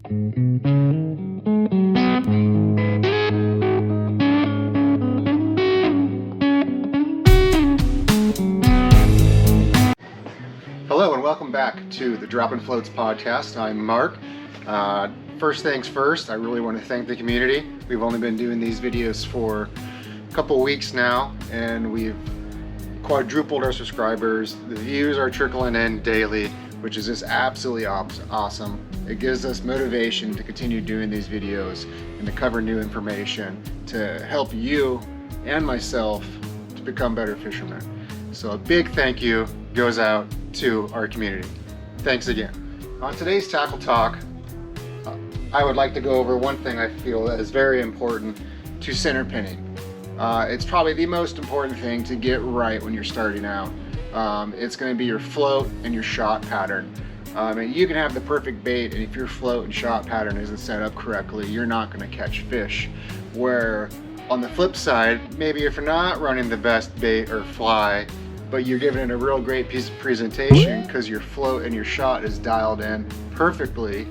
Hello and welcome back to the Drop and Floats podcast. I'm Mark. First things first, I really want to thank the community. We've only been doing these videos for a couple weeks now and we've quadrupled our subscribers. The views are trickling in daily, which is just absolutely awesome. It gives us motivation to continue doing these videos and to cover new information to help you and myself to become better fishermen. So a big thank you goes out to our community. Thanks again. On today's Tackle Talk, I would like to go over one thing I feel that is very important to center pinning. It's probably the most important thing to get right when you're starting out. It's going to be your float and your shot pattern. And you can have the perfect bait, and if your float and shot pattern isn't set up correctly, you're not going to catch fish. Where on the flip side, maybe if you're not running the best bait or fly, but you're giving it a real great piece of presentation because your float and your shot is dialed in perfectly,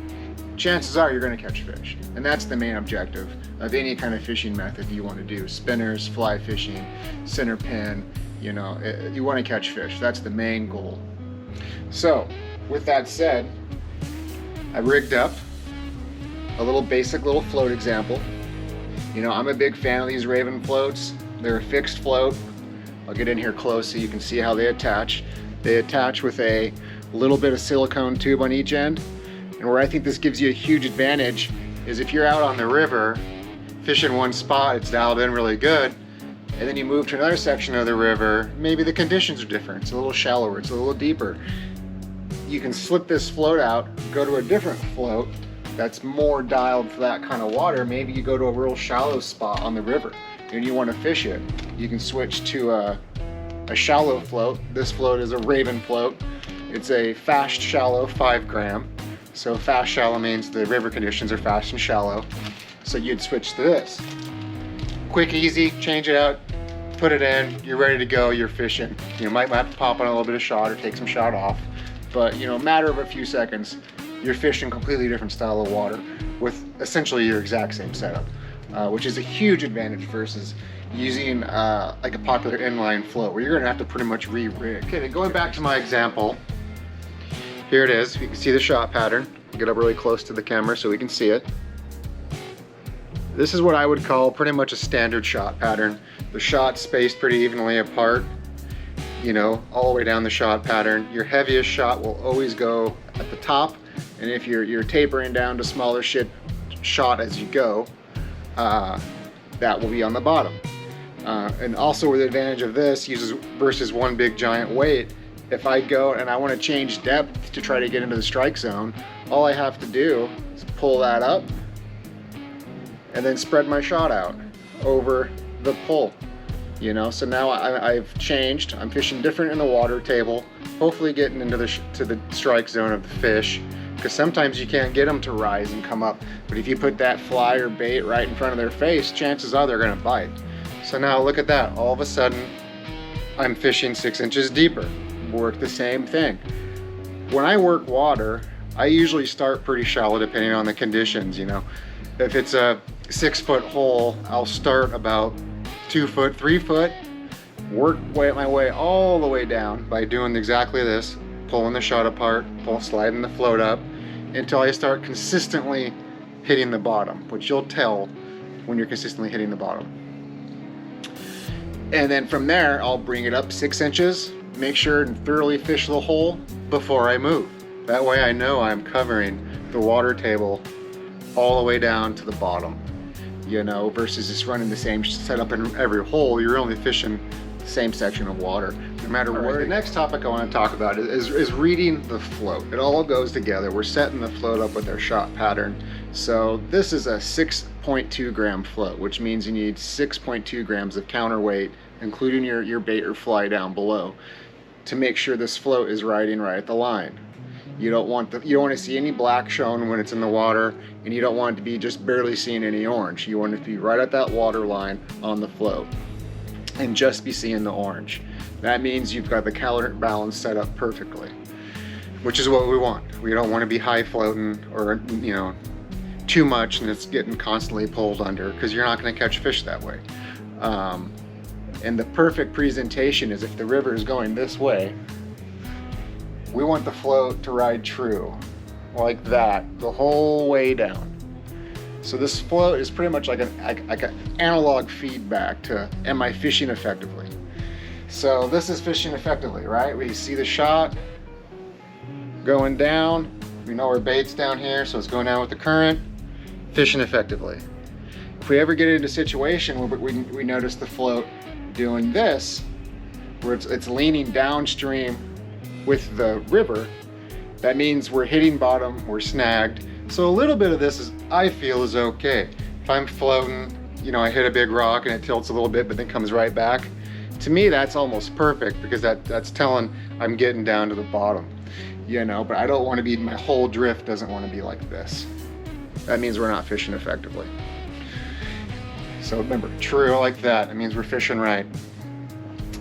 chances are you're going to catch fish. And that's the main objective of any kind of fishing method you want to do. Spinners, fly fishing, center pin, you know, you want to catch fish. That's the main goal. So with that said, I rigged up a basic little float example. You know, I'm a big fan of these Raven floats. They're a fixed float. I'll get in here close so you can see how they attach. They attach with a little bit of silicone tube on each end. And where I think this gives you a huge advantage is if you're out on the river, fishing one spot, it's dialed in really good, and then you move to another section of the river, maybe the conditions are different, it's a little shallower, it's a little deeper. You can slip this float out, go to a different float that's more dialed for that kind of water. Maybe you go to a real shallow spot on the river and you want to fish it. You can switch to a shallow float. This float is a Raven float. It's a fast shallow 5 gram. So fast shallow means the river conditions are fast and shallow. So you'd switch to this. Quick, easy, change it out, put it in, you're ready to go, you're fishing. You might have to pop on a little bit of shot or take some shot off. But you know, a matter of a few seconds, you're fishing completely different style of water with essentially your exact same setup, which is a huge advantage versus using like a popular inline float where you're gonna have to pretty much re-rig. Okay, going back to my example, here it is. You can see the shot pattern. Get up really close to the camera so we can see it. This is what I would call pretty much a standard shot pattern. The shot's spaced pretty evenly apart, you know, all the way down the shot pattern. Your heaviest shot will always go at the top, and if you're tapering down to smaller shot as you go, that will be on the bottom. And also with the advantage of this versus one big giant weight, if I go and I want to change depth to try to get into the strike zone, all I have to do is pull that up and then spread my shot out over the pull. You know, so now I've changed. I'm fishing different in the water table, hopefully getting into the strike zone of the fish, because sometimes you can't get them to rise and come up. But if you put that fly or bait right in front of their face, chances are they're going to bite. So now look at that. All of a sudden, I'm fishing 6 inches deeper. Work the same thing. When I work water, I usually start pretty shallow depending on the conditions. You know, if it's a 6-foot hole, I'll start about 2 foot, 3 foot, work my way all the way down by doing exactly this, pulling the shot apart, sliding the float up until I start consistently hitting the bottom, which you'll tell when you're consistently hitting the bottom. And then from there, I'll bring it up 6 inches, make sure and thoroughly fish the hole before I move. That way I know I'm covering the water table all the way down to the bottom, you know, versus just running the same setup in every hole. You're only fishing the same section of water, no matter where. The next topic I want to talk about is reading the float. It all goes together. We're setting the float up with our shot pattern. So this is a 6.2 gram float, which means you need 6.2 grams of counterweight, including your bait or fly down below, to make sure this float is riding right at the line. You don't want to see any black shown when it's in the water, and you don't want it to be just barely seeing any orange. You want it to be right at that water line on the float and just be seeing the orange. That means you've got the counterbalance set up perfectly, which is what we want. We don't want to be high floating or, you know, too much and it's getting constantly pulled under, because you're not going to catch fish that way. And the perfect presentation is if the river is going this way, we want the float to ride true, like that, the whole way down. So this float is pretty much like an analog feedback to, am I fishing effectively? So this is fishing effectively, right? We see the shot going down. We know our bait's down here, so it's going down with the current, fishing effectively. If we ever get into a situation where we notice the float doing this, where it's leaning downstream with the river, that means we're hitting bottom, we're snagged. So a little bit of this is, I feel, is okay. If I'm floating, you know, I hit a big rock and it tilts a little bit but then comes right back, to me that's almost perfect, because that's telling I'm getting down to the bottom, you know. But I don't want to be, my whole drift doesn't want to be like this. That means we're not fishing effectively. So remember, true like that, it means we're fishing right.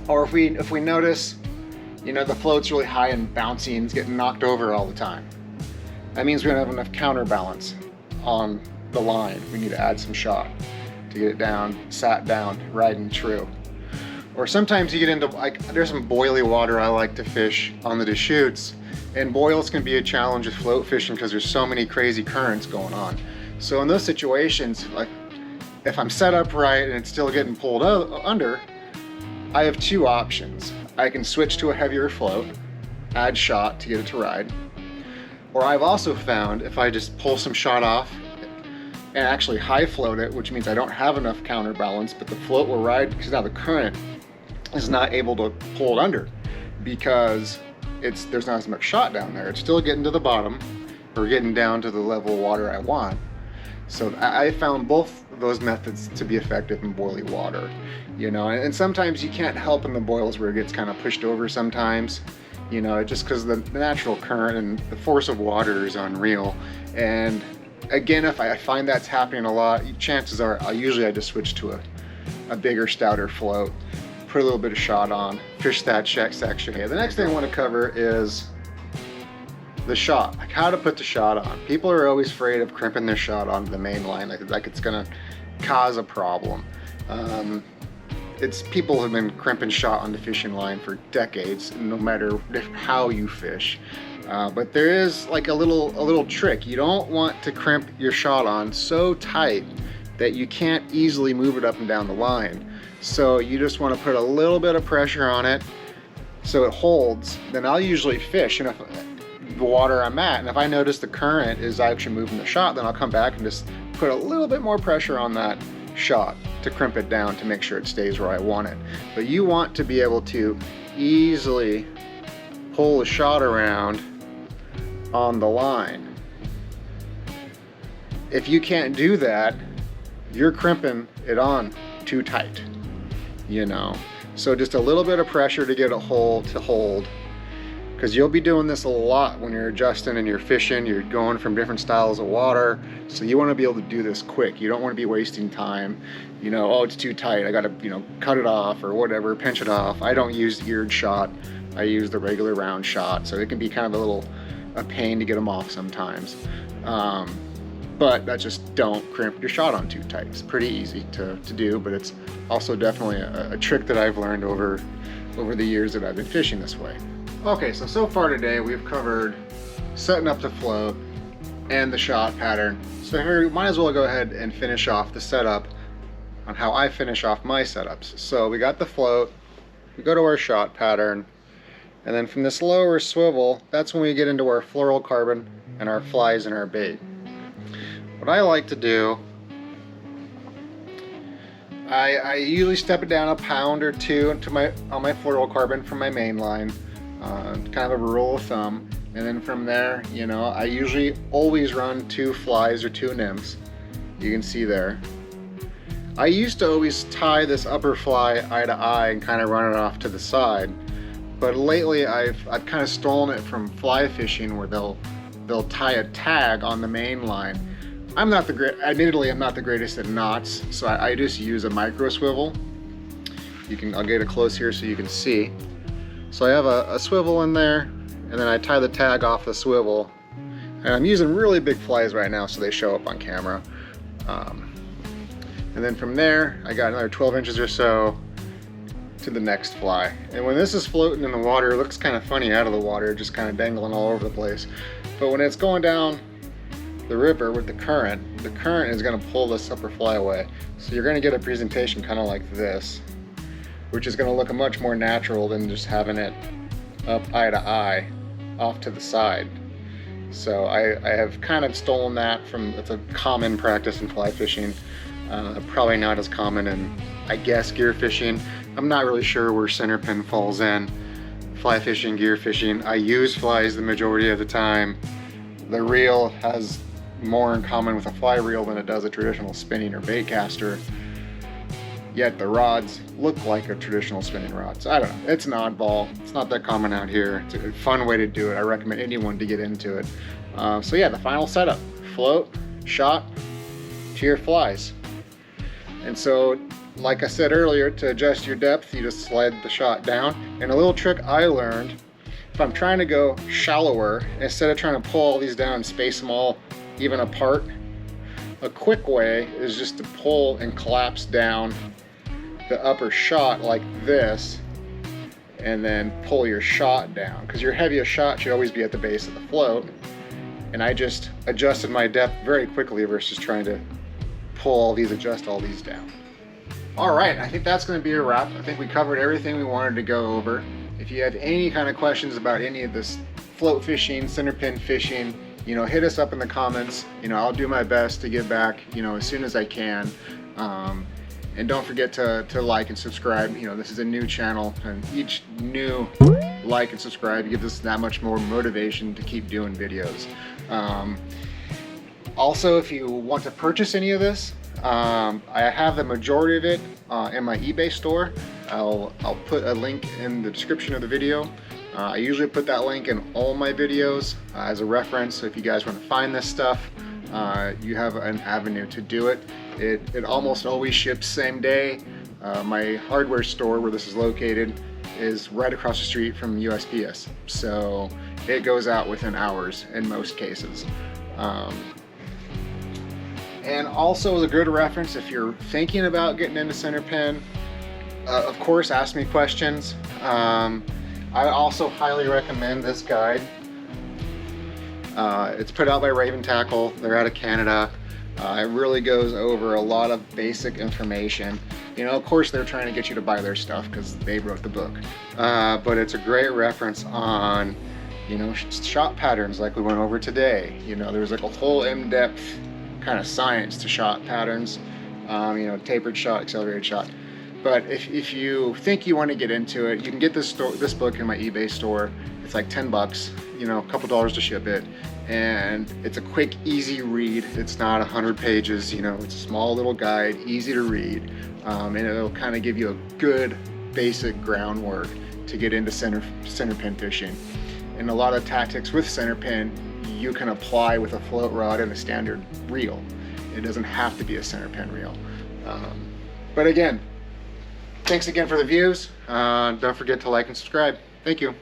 Or if we notice, you know, the float's really high and bouncy and it's getting knocked over all the time, that means we don't have enough counterbalance on the line. We need to add some shot to get it down, sat down, riding true. Or sometimes you get into, like, there's some boily water I like to fish on the Deschutes, and boils can be a challenge with float fishing because there's so many crazy currents going on. So in those situations, like, if I'm set up right and it's still getting pulled under, I have two options. I can switch to a heavier float, add shot to get it to ride. Or I've also found if I just pull some shot off and actually high float it, which means I don't have enough counterbalance, but the float will ride, because now the current is not able to pull it under, because there's not as much shot down there. It's still getting to the bottom, or getting down to the level of water I want. So I found both of those methods to be effective in boily water, you know. And sometimes you can't help in the boils where it gets kind of pushed over sometimes, you know, just because the natural current and the force of water is unreal. And again, if I find that's happening a lot, chances are I just switch to a bigger, stouter float, put a little bit of shot on, fish that section. Okay, the next thing I want to cover is the shot, like how to put the shot on. People are always afraid of crimping their shot onto the main line, like it's gonna cause a problem. People have been crimping shot on the fishing line for decades, no matter how you fish. But there is like a little trick. You don't want to crimp your shot on so tight that you can't easily move it up and down the line. So you just want to put a little bit of pressure on it so it holds. Then I'll usually fish, and if the water I'm at, and if I notice the current is actually moving the shot, then I'll come back and just put a little bit more pressure on that shot to crimp it down to make sure it stays where I want it. But you want to be able to easily pull the shot around on the line. If you can't do that, you're crimping it on too tight, you know. So just a little bit of pressure to get it to hold, because you'll be doing this a lot when you're adjusting and you're fishing. You're going from different styles of water, so you want to be able to do this quick. You don't want to be wasting time, you know, oh, it's too tight, I gotta, you know, cut it off or whatever, pinch it off. I don't use eared shot, I use the regular round shot, so it can be kind of a pain to get them off sometimes. But that's just, don't crimp your shot on too tight. It's pretty easy to do, but it's also definitely a trick that I've learned over the years that I've been fishing this way. Okay, so far today we've covered setting up the float and the shot pattern. So we might as well go ahead and finish off the setup on how I finish off my setups. So we got the float, we go to our shot pattern, and then from this lower swivel, that's when we get into our fluorocarbon and our flies and our bait. What I like to do, I usually step it down a pound or two on my fluorocarbon from my main line. Kind of a rule of thumb, and then from there, you know, I usually always run 2 flies or 2 nymphs. You can see there. I used to always tie this upper fly eye to eye and kind of run it off to the side, but lately I've kind of stolen it from fly fishing, where they'll tie a tag on the main line. Admittedly, I'm not the greatest at knots, so I just use a micro swivel. I'll get it close here so you can see. So I have a swivel in there, and then I tie the tag off the swivel, And I'm using really big flies right now, so they show up on camera. And then from there, I got another 12 inches or so to the next fly. And when this is floating in the water, it looks kind of funny out of the water, just kind of dangling all over the place. But when it's going down the river with the current is going to pull this upper fly away. So you're going to get a presentation kind of like this, which is going to look much more natural than just having it up eye to eye off to the side. So I have kind of stolen that from, it's a common practice in fly fishing, probably not as common in, I guess, gear fishing. I'm not really sure where centerpin falls in fly fishing, gear fishing. I use flies the majority of the time. The reel has more in common with a fly reel than it does a traditional spinning or bait caster. Yet the rods look like a traditional spinning rod. So I don't know, it's an oddball. It's not that common out here. It's a fun way to do it. I recommend anyone to get into it. So yeah, the final setup, float, shot, to your flies. And so, like I said earlier, to adjust your depth, you just slide the shot down. And a little trick I learned, if I'm trying to go shallower, instead of trying to pull all these down and space them all even apart, a quick way is just to pull and collapse down the upper shot like this, and then pull your shot down, because your heaviest shot should always be at the base of the float. And I just adjusted my depth very quickly versus trying to adjust all these down. All right, I think that's going to be a wrap. I think we covered everything we wanted to go over. If you have any kind of questions about any of this float fishing, centerpin fishing, you know, hit us up in the comments. You know, I'll do my best to get back, you know, as soon as I can. And don't forget to like and subscribe. You know, this is a new channel, and each new like and subscribe gives us that much more motivation to keep doing videos. Also, if you want to purchase any of this, I have the majority of it in my eBay store. I'll put a link in the description of the video. I usually put that link in all my videos as a reference, so if you guys want to find this stuff, you have an avenue to do it. It almost always ships same day. My hardware store where this is located is right across the street from USPS, so it goes out within hours in most cases. And also, as a good reference, if you're thinking about getting into centerpin, of course, ask me questions. I also highly recommend this guide. It's put out by Raven Tackle. They're out of Canada. It really goes over a lot of basic information. You know, of course, they're trying to get you to buy their stuff because they wrote the book. But it's a great reference on, you know, shot patterns like we went over today. You know, there's like a whole in-depth kind of science to shot patterns. You know, tapered shot, accelerated shot. But if you think you want to get into it, you can get this book in my eBay store. It's like 10 bucks, you know, a couple dollars to ship it. And it's a quick, easy read. It's not 100 pages, you know, it's a small little guide, easy to read. And it'll kind of give you a good basic groundwork to get into centerpin fishing. And a lot of tactics with centerpin you can apply with a float rod and a standard reel. It doesn't have to be a centerpin reel. But again, thanks again for the views. Don't forget to like and subscribe. Thank you.